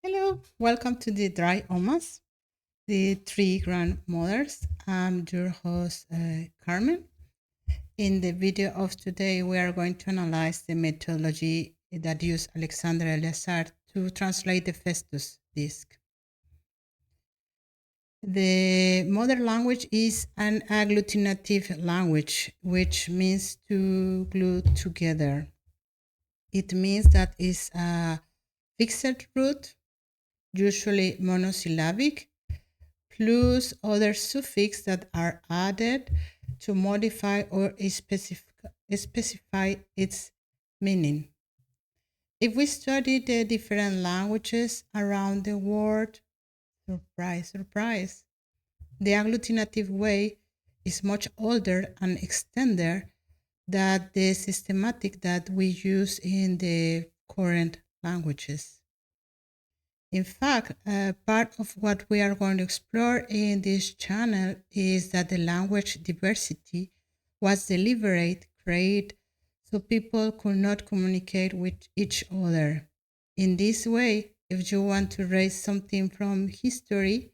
Hello, welcome to the Dry Omas, the three grandmothers. I'm your host, Carmen. In the video of today, we are going to analyze the methodology that used Alexandre Eleazar to translate the Festus disc. The mother language is an agglutinative language, which means to glue together. It means that it's a fixed root, usually monosyllabic, plus other suffixes that are added to modify or specify its meaning. If we study the different languages around the world, surprise, surprise, the agglutinative way is much older and extended than the systematic that we use in the current languages. In fact, part of what we are going to explore in this channel is that the language diversity was deliberate, created so people could not communicate with each other. In this way, if you want to raise something from history,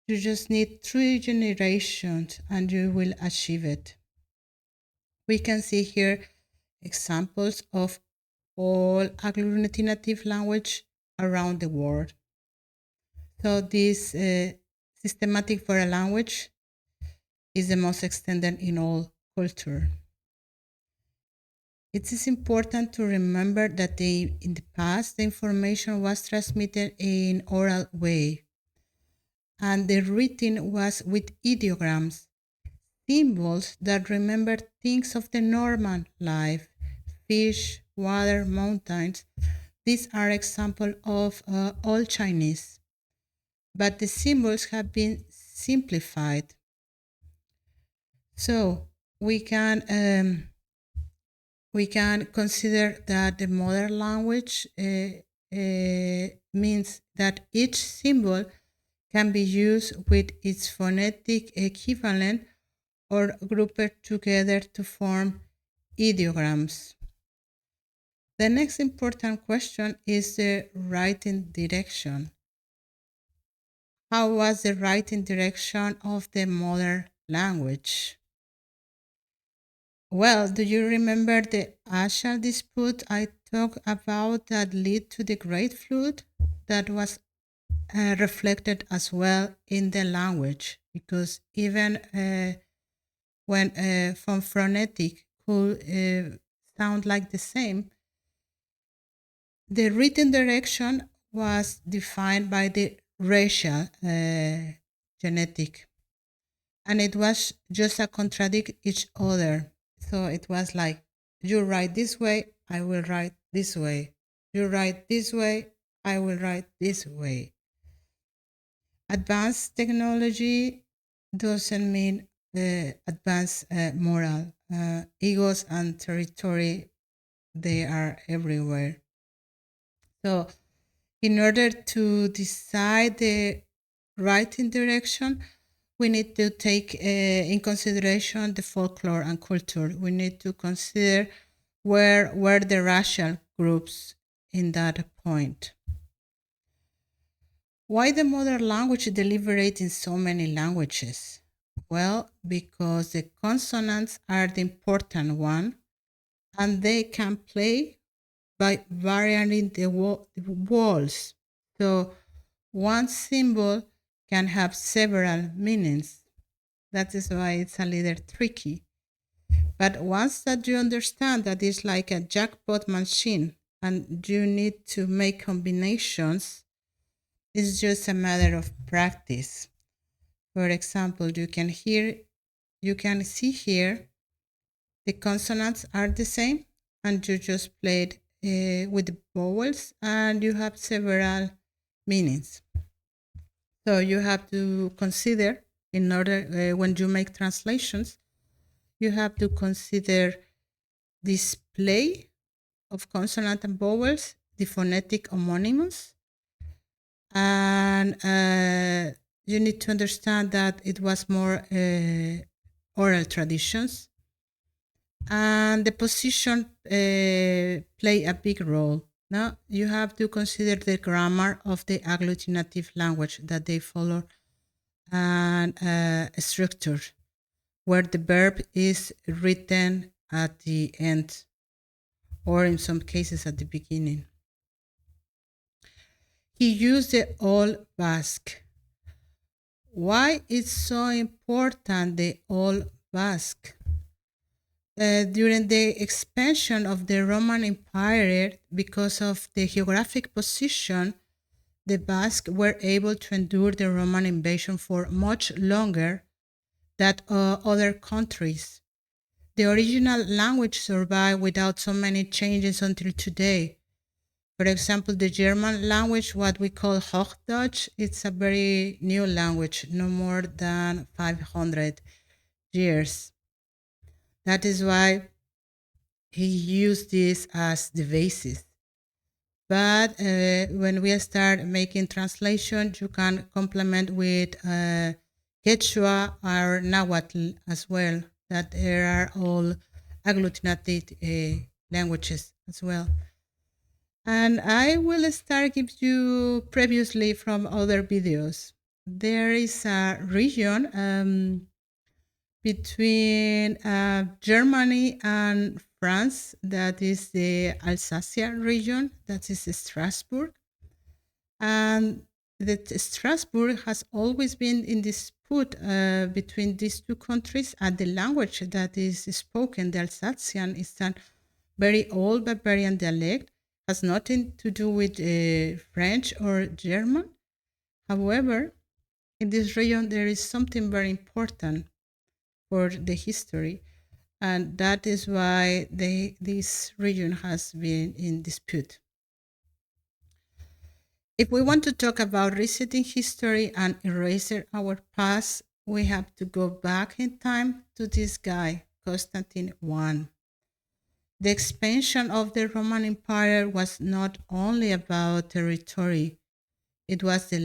you just need three generations and you will achieve it. We can see here examples of all agglutinative language around the world. So this systematic for a language is the most extended in all culture. It is important to remember that in the past the information was transmitted in oral way, and the written was with ideograms, symbols that remember things of the normal life, fish, water, mountains. These are examples of Old Chinese, but the symbols have been simplified. So we can consider that the modern language means that each symbol can be used with its phonetic equivalent or grouped together to form ideograms. The next important question is the writing direction. How was the writing direction of the modern language? Well, do you remember the Ashal dispute I talked about that led to the Great Flood? That was reflected as well in the language, because even when from phonetic could sound like the same, the written direction was defined by the racial genetic, and it was just a contradict each other. So it was like, you write this way, I will write this way. You write this way, I will write this way. Advanced technology doesn't mean advanced moral. Egos and territory, they are everywhere. So, in order to decide the writing direction, we need to take in consideration the folklore and culture. We need to consider where the racial groups in that point. Why the mother language deliberate in so many languages? Well, because the consonants are the important one, and they can play by varying the vowels. So one symbol can have several meanings. That is why it's a little tricky. But once that you understand that it's like a jackpot machine and you need to make combinations, it's just a matter of practice. For example, you can see here the consonants are the same, and you just played with the vowels, and you have several meanings. So you have to consider, in order when you make translations, you have to consider display of consonant and vowels, the phonetic homonymous, and you need to understand that it was more oral traditions, and the position play a big role. Now you have to consider the grammar of the agglutinative language that they follow and structure where the verb is written at the end or in some cases at the beginning. He used the Old Basque. Why is so important the Old Basque? During the expansion of the Roman Empire, because of the geographic position, the Basques were able to endure the Roman invasion for much longer than other countries. The original language survived without so many changes until today. For example, the German language, what we call Hochdeutsch, it's a very new language, no more than 500 years. That is why he used this as the basis. But when we start making translation, you can complement with Quechua or Nahuatl as well, that there are all agglutinated languages as well. And I will start give you previously from other videos. There is a region between Germany and France that is the Alsacia region, that is Strasbourg. And that Strasbourg has always been in dispute between these two countries, and the language that is spoken, the Alsatian, is a very old Bavarian dialect, has nothing to do with French or German. However, in this region, there is something very important for the history, and that is why this region has been in dispute. If we want to talk about resetting history and erasing our past, we have to go back in time to this guy, Constantine I. The expansion of the Roman Empire was not only about territory, it was the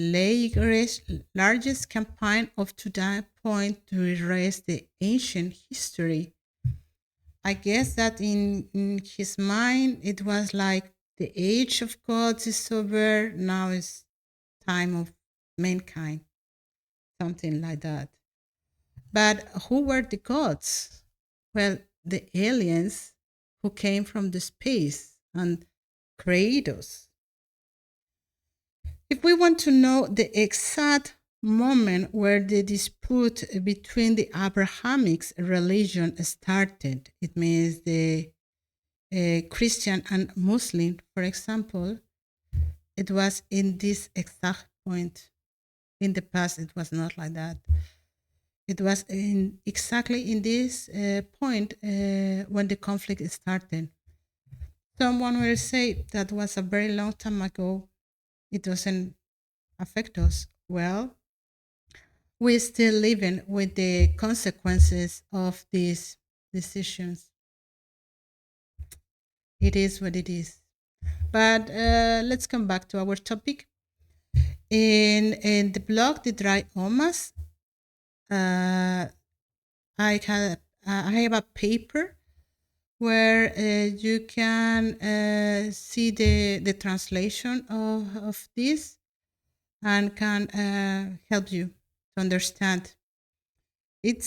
largest campaign up to that point to erase the ancient history. I guess that in his mind, it was like the age of gods is over, now is time of mankind, something like that. But who were the gods? Well, the aliens who came from the space and Kratos. If we want to know the exact moment where the dispute between the Abrahamic religion started, it means the Christian and Muslim, for example, it was in this exact point. In the past, it was not like that. It was in exactly in this point when the conflict started. Someone will say that was a very long time ago. It doesn't affect us. Well, we're still living with the consequences of these decisions. It is what it is. But let's come back to our topic. In the blog, The Dry Omas, uh, I have a paper where you can see the translation of this and can help you to understand. It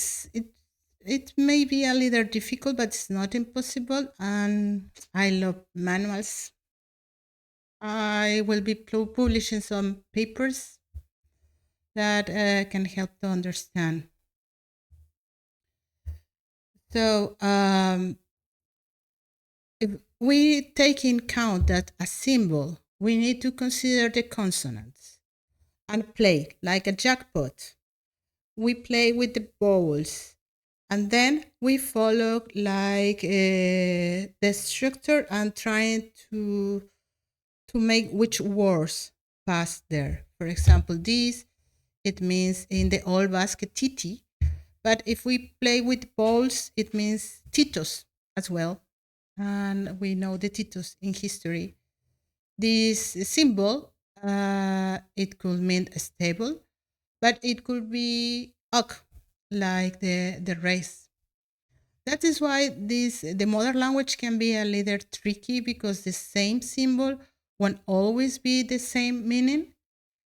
it may be a little difficult, but it's not impossible. And I love manuals. I will be publishing some papers that can help to understand. So if we take in count that a symbol, we need to consider the consonants and play like a jackpot. We play with the vowels and then we follow like the structure and trying to make which words pass there. For example, this, it means in the old basket titi, but if we play with balls, it means titos as well. And we know the titos in history. This symbol, it could mean a stable, but it could be ok, like the race. That is why the modern language can be a little tricky because the same symbol won't always be the same meaning,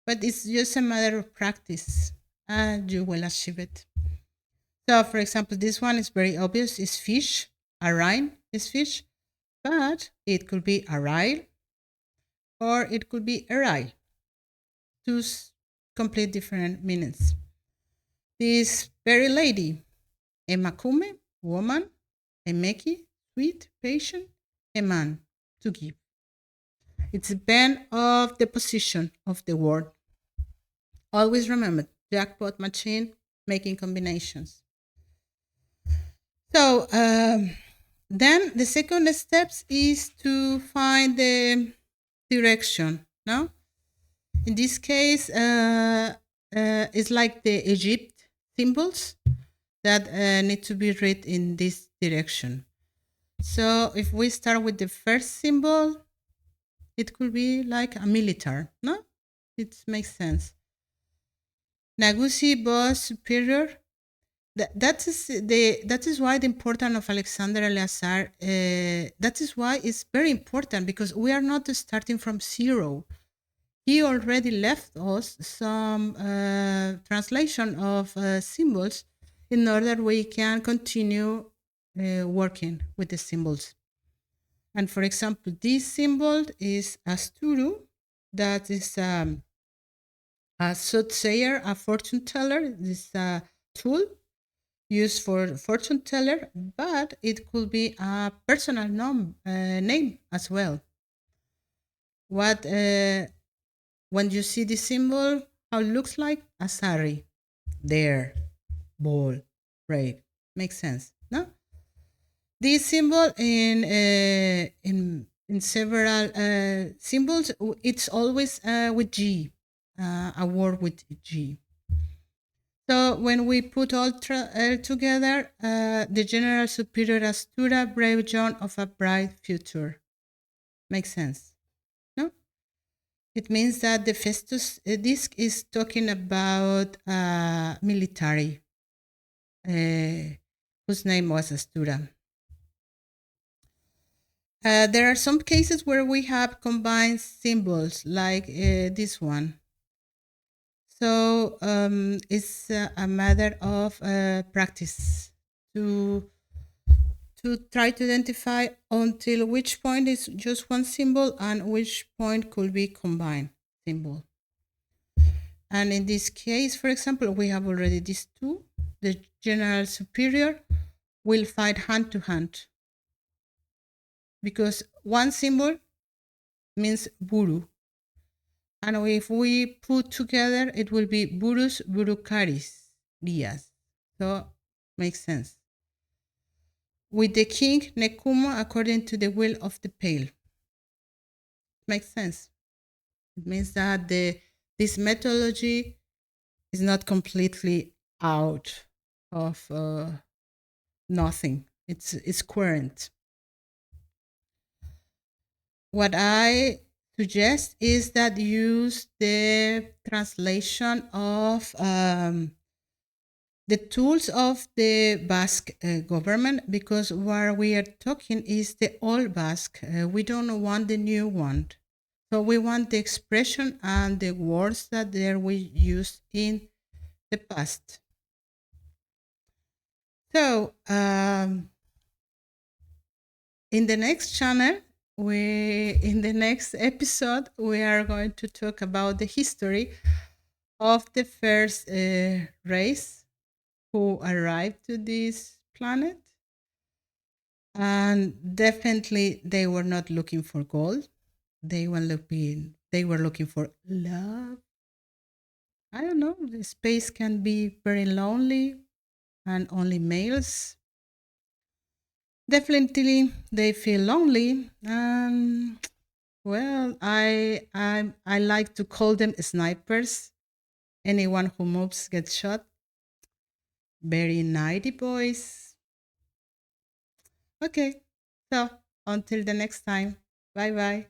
but it's just a matter of practice and you will achieve it. So, for example, this one is very obvious: is fish. Arain is fish, but it could be arail or it could be erail. Two complete different meanings. This very lady, emakume, woman, emeki, sweet, patient, a man, to give. It's depend of the position of the word. Always remember, jackpot machine, making combinations. So then the second steps is to find the direction. No, in this case, it's like the Egypt symbols that need to be read in this direction. So if we start with the first symbol, it could be like a military. No, it makes sense. Nagusi, boss, superior. That is why the importance of Alexander Eleazar. That is why it's very important because we are not starting from zero. He already left us some translation of symbols in order we can continue working with the symbols. And for example, this symbol is Asturu, that is a soothsayer, a fortune teller. This tool used for fortune teller, but it could be a personal name as well. What when you see the symbol, how it looks like a sari, there, ball, brave, makes sense, no? This symbol in several symbols, it's always with G, a word with G. So when we put all together, the general superior Astura, brave John of a bright future. Makes sense, no? It means that the Festus disc is talking about military, whose name was Astura. There are some cases where we have combined symbols, like this one. So it's a matter of practice to try to identify until which point is just one symbol and which point could be combined symbol. And in this case, for example, we have already these two. The general superior will fight hand to hand because one symbol means buru. And if we put together, it will be burus burukaris dias. So makes sense. With the king Nekuma according to the will of the pale. Makes sense. It means that this methodology is not completely out of nothing. It's current. What I suggest is that use the translation of the tools of the Basque government because what we are talking is the old Basque. We don't want the new one. So we want the expression and the words that there we used in the past. So in the next channel, in the next episode, we are going to talk about the history of the first race who arrived to this planet. And definitely they were not looking for gold. They were looking for love. I don't know, the space can be very lonely and only males. Definitely they feel lonely and well, I like to call them snipers. Anyone who moves gets shot. Very nighty boys. Okay, so until the next time, bye bye.